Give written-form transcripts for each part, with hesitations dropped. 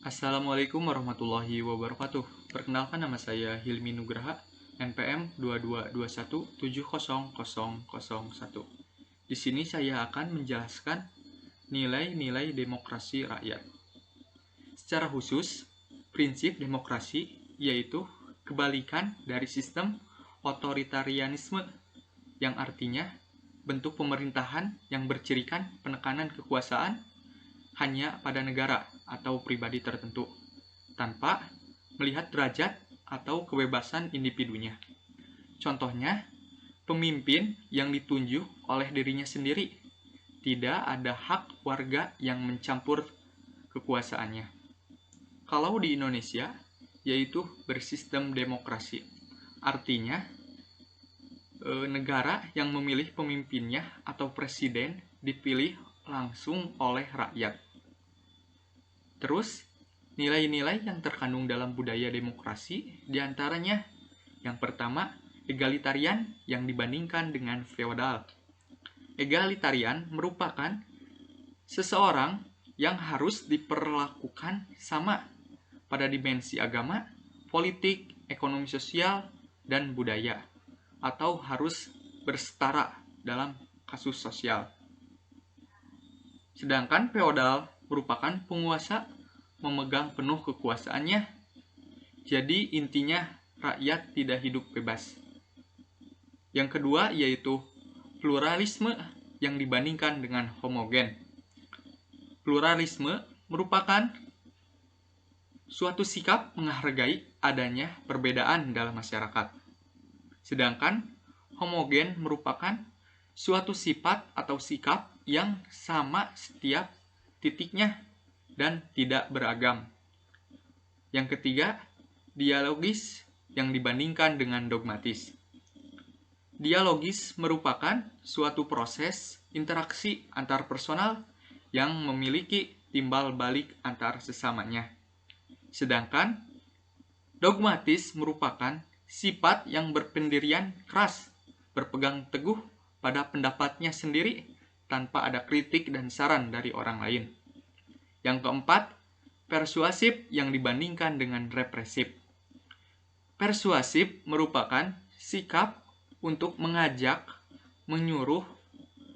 Assalamualaikum warahmatullahi wabarakatuh. Perkenalkan, nama saya Hilmi Nugraha, NPM 2221700001. Di sini saya akan menjelaskan nilai-nilai demokrasi rakyat. Secara khusus, prinsip demokrasi yaitu kebalikan dari sistem otoritarianisme, yang artinya bentuk pemerintahan yang bercirikan penekanan kekuasaan hanya pada negara atau pribadi tertentu, tanpa melihat derajat atau kebebasan individunya. Contohnya, pemimpin yang ditunjuk oleh dirinya sendiri, tidak ada hak warga yang mencampur kekuasaannya. Kalau di Indonesia, yaitu bersistem demokrasi, artinya negara yang memilih pemimpinnya atau presiden dipilih langsung oleh rakyat. Terus, nilai-nilai yang terkandung dalam budaya demokrasi diantaranya yang pertama, egalitarian yang dibandingkan dengan feodal. Egalitarian merupakan seseorang yang harus diperlakukan sama pada dimensi agama, politik, ekonomi sosial, dan budaya, atau harus bersetara dalam kasus sosial. Sedangkan feodal merupakan penguasa memegang penuh kekuasaannya, jadi intinya rakyat tidak hidup bebas. Yang kedua yaitu pluralisme yang dibandingkan dengan homogen. Pluralisme merupakan suatu sikap menghargai adanya perbedaan dalam masyarakat. Sedangkan homogen merupakan suatu sifat atau sikap yang sama setiap titiknya dan tidak beragam. Yang ketiga, dialogis yang dibandingkan dengan dogmatis. Dialogis merupakan suatu proses interaksi antar personal yang memiliki timbal balik antar sesamanya. Sedangkan dogmatis merupakan sifat yang berpendirian keras, berpegang teguh pada pendapatnya sendiri tanpa ada kritik dan saran dari orang lain. Yang keempat, persuasif yang dibandingkan dengan represif. Persuasif merupakan sikap untuk mengajak, menyuruh,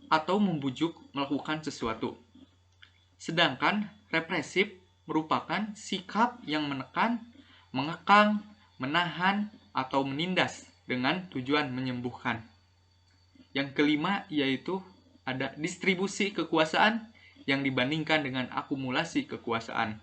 atau membujuk melakukan sesuatu. Sedangkan represif merupakan sikap yang menekan, mengekang, menahan, atau menindas dengan tujuan menyembuhkan. Yang kelima yaitu ada distribusi kekuasaan yang dibandingkan dengan akumulasi kekuasaan.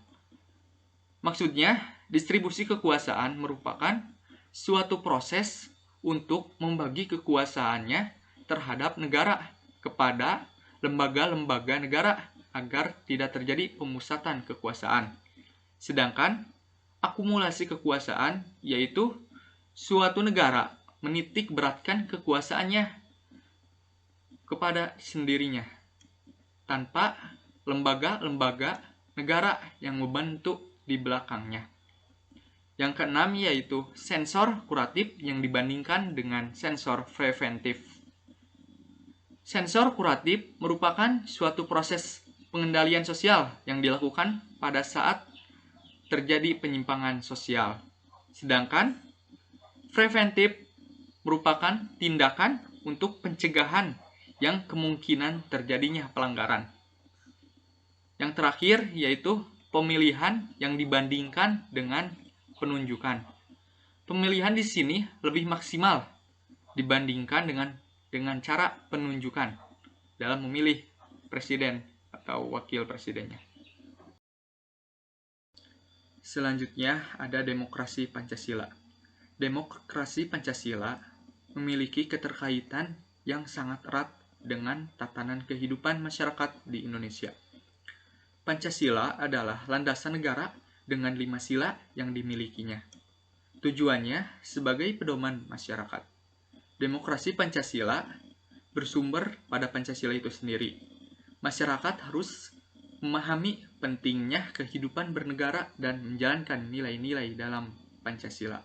Maksudnya, distribusi kekuasaan merupakan suatu proses untuk membagi kekuasaannya terhadap negara kepada lembaga-lembaga negara agar tidak terjadi pemusatan kekuasaan. Sedangkan akumulasi kekuasaan yaitu suatu negara menitik beratkan kekuasaannya kepada sendirinya tanpa lembaga-lembaga negara yang membantu di belakangnya. Yang keenam yaitu sensor kuratif yang dibandingkan dengan sensor preventif. Sensor kuratif merupakan suatu proses pengendalian sosial yang dilakukan pada saat terjadi penyimpangan sosial. Sedangkan preventif merupakan tindakan untuk pencegahan yang kemungkinan terjadinya pelanggaran. Yang terakhir yaitu pemilihan yang dibandingkan dengan penunjukan. Pemilihan di sini lebih maksimal dibandingkan dengan cara penunjukan dalam memilih presiden atau wakil presidennya. Selanjutnya ada demokrasi Pancasila. Demokrasi Pancasila memiliki keterkaitan yang sangat erat dengan tatanan kehidupan masyarakat di Indonesia. Pancasila adalah landasan negara dengan 5 sila yang dimilikinya. Tujuannya sebagai pedoman masyarakat. Demokrasi Pancasila bersumber pada Pancasila itu sendiri. Masyarakat harus memahami pentingnya kehidupan bernegara dan menjalankan nilai-nilai dalam Pancasila.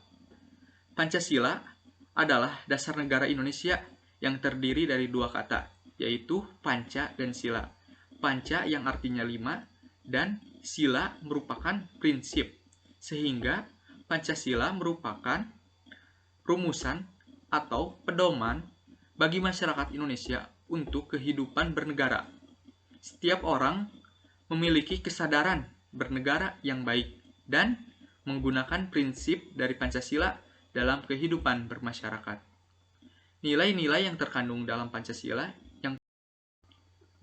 Pancasila adalah dasar negara Indonesia yang terdiri dari 2 kata, yaitu panca dan sila. Panca yang artinya 5 dan sila merupakan prinsip, sehingga Pancasila merupakan rumusan atau pedoman bagi masyarakat Indonesia untuk kehidupan bernegara. Setiap orang memiliki kesadaran bernegara yang baik dan menggunakan prinsip dari Pancasila dalam kehidupan bermasyarakat. Nilai-nilai yang terkandung dalam Pancasila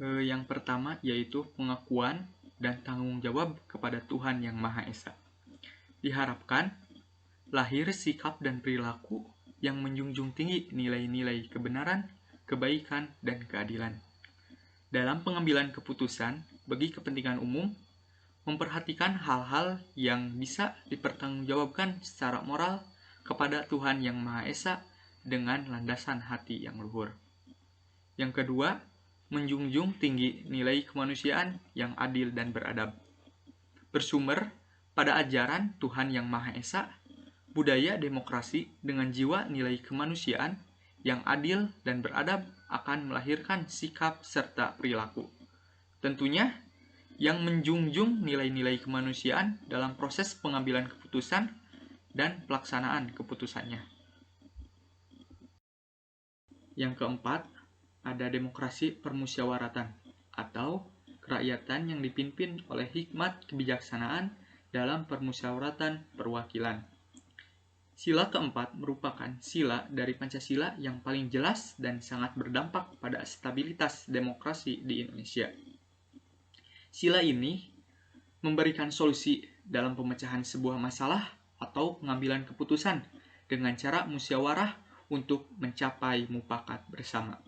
yang pertama yaitu pengakuan dan tanggung jawab kepada Tuhan Yang Maha Esa. Diharapkan lahir sikap dan perilaku yang menjunjung tinggi nilai-nilai kebenaran, kebaikan, dan keadilan. Dalam pengambilan keputusan bagi kepentingan umum, memperhatikan hal-hal yang bisa dipertanggungjawabkan secara moral kepada Tuhan Yang Maha Esa dengan landasan hati yang luhur. Yang kedua, menjunjung tinggi nilai kemanusiaan yang adil dan beradab. Bersumber pada ajaran Tuhan Yang Maha Esa, budaya demokrasi dengan jiwa nilai kemanusiaan yang adil dan beradab akan melahirkan sikap serta perilaku. Tentunya, yang menjunjung nilai-nilai kemanusiaan dalam proses pengambilan keputusan dan pelaksanaan keputusannya. Yang keempat, ada demokrasi permusyawaratan atau kerakyatan yang dipimpin oleh hikmat kebijaksanaan dalam permusyawaratan perwakilan. Sila keempat merupakan sila dari Pancasila yang paling jelas dan sangat berdampak pada stabilitas demokrasi di Indonesia. Sila ini memberikan solusi dalam pemecahan sebuah masalah atau pengambilan keputusan dengan cara musyawarah untuk mencapai mufakat bersama.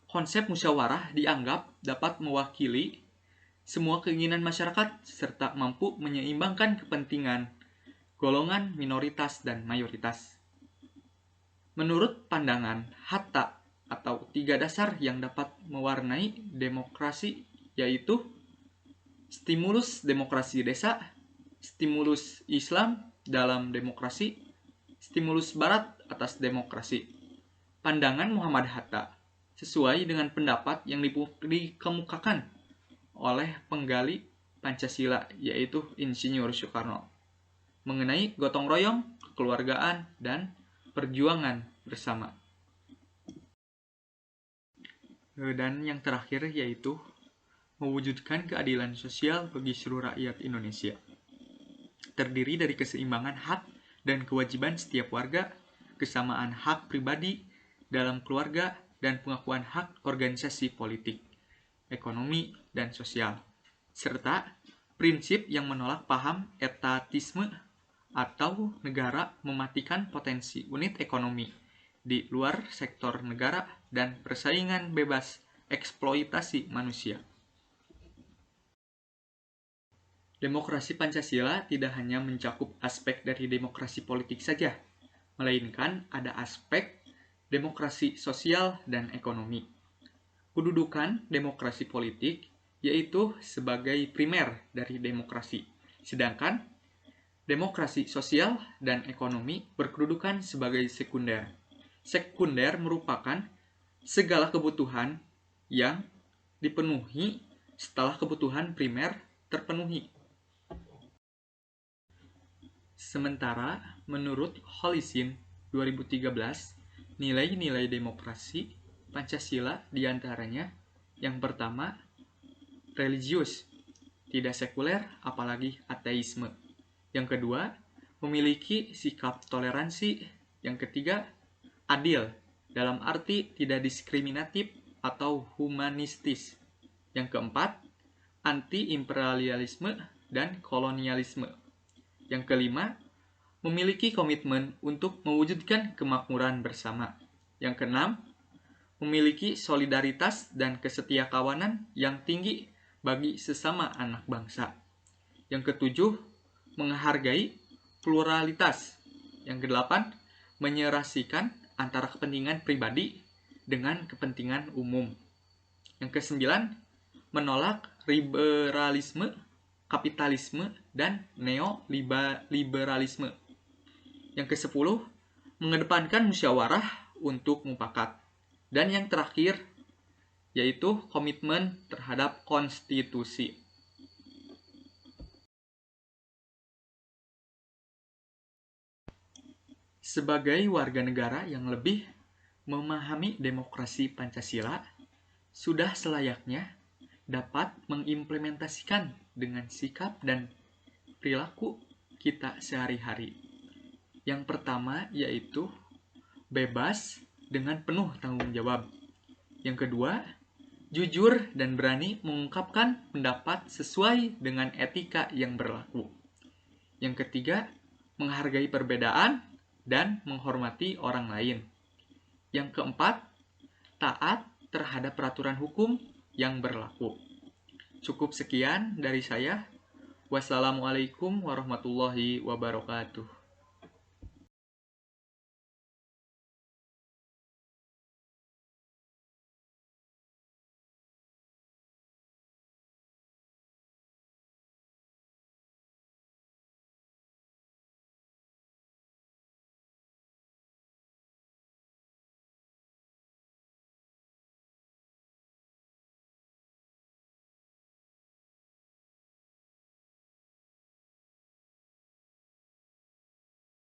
Konsep musyawarah dianggap dapat mewakili semua keinginan masyarakat serta mampu menyeimbangkan kepentingan golongan minoritas dan mayoritas. Menurut pandangan Hatta atau 3 dasar yang dapat mewarnai demokrasi yaitu stimulus demokrasi desa, stimulus Islam dalam demokrasi, stimulus Barat atas demokrasi. Pandangan Muhammad Hatta sesuai dengan pendapat yang dikemukakan oleh penggali Pancasila yaitu Insinyur Soekarno mengenai gotong royong, kekeluargaan, dan perjuangan bersama. Dan yang terakhir yaitu mewujudkan keadilan sosial bagi seluruh rakyat Indonesia. Terdiri dari keseimbangan hak dan kewajiban setiap warga, kesamaan hak pribadi dalam keluarga, dan pengakuan hak organisasi politik, ekonomi, dan sosial, serta prinsip yang menolak paham etatisme atau negara mematikan potensi unit ekonomi di luar sektor negara dan persaingan bebas eksploitasi manusia. Demokrasi Pancasila tidak hanya mencakup aspek dari demokrasi politik saja, melainkan ada aspek demokrasi sosial dan ekonomi. Kedudukan demokrasi politik yaitu sebagai primer dari demokrasi, sedangkan demokrasi sosial dan ekonomi berkedudukan sebagai sekunder. Sekunder merupakan segala kebutuhan yang dipenuhi setelah kebutuhan primer terpenuhi. Sementara menurut Holisin 2013, nilai-nilai demokrasi Pancasila diantaranya yang pertama, religius, tidak sekuler apalagi ateisme. Yang kedua, memiliki sikap toleransi. Yang ketiga, adil, dalam arti tidak diskriminatif atau humanistis. Yang keempat, anti-imperialisme dan kolonialisme. Yang kelima, memiliki komitmen untuk mewujudkan kemakmuran bersama. Yang keenam, memiliki solidaritas dan kesetiakawanan yang tinggi bagi sesama anak bangsa. Yang ketujuh, menghargai pluralitas. Yang kedelapan, menyerasikan antara kepentingan pribadi dengan kepentingan umum. Yang kesembilan, menolak liberalisme, kapitalisme, dan neoliberalisme. Yang ke-10, mengedepankan musyawarah untuk mufakat. Dan yang terakhir, yaitu komitmen terhadap konstitusi. Sebagai warga negara yang lebih memahami demokrasi Pancasila, sudah selayaknya dapat mengimplementasikan dengan sikap dan perilaku kita sehari-hari. Yang pertama yaitu bebas dengan penuh tanggung jawab. Yang kedua, jujur dan berani mengungkapkan pendapat sesuai dengan etika yang berlaku. Yang ketiga, menghargai perbedaan dan menghormati orang lain. Yang keempat, taat terhadap peraturan hukum yang berlaku. Cukup sekian dari saya. Wassalamualaikum warahmatullahi wabarakatuh.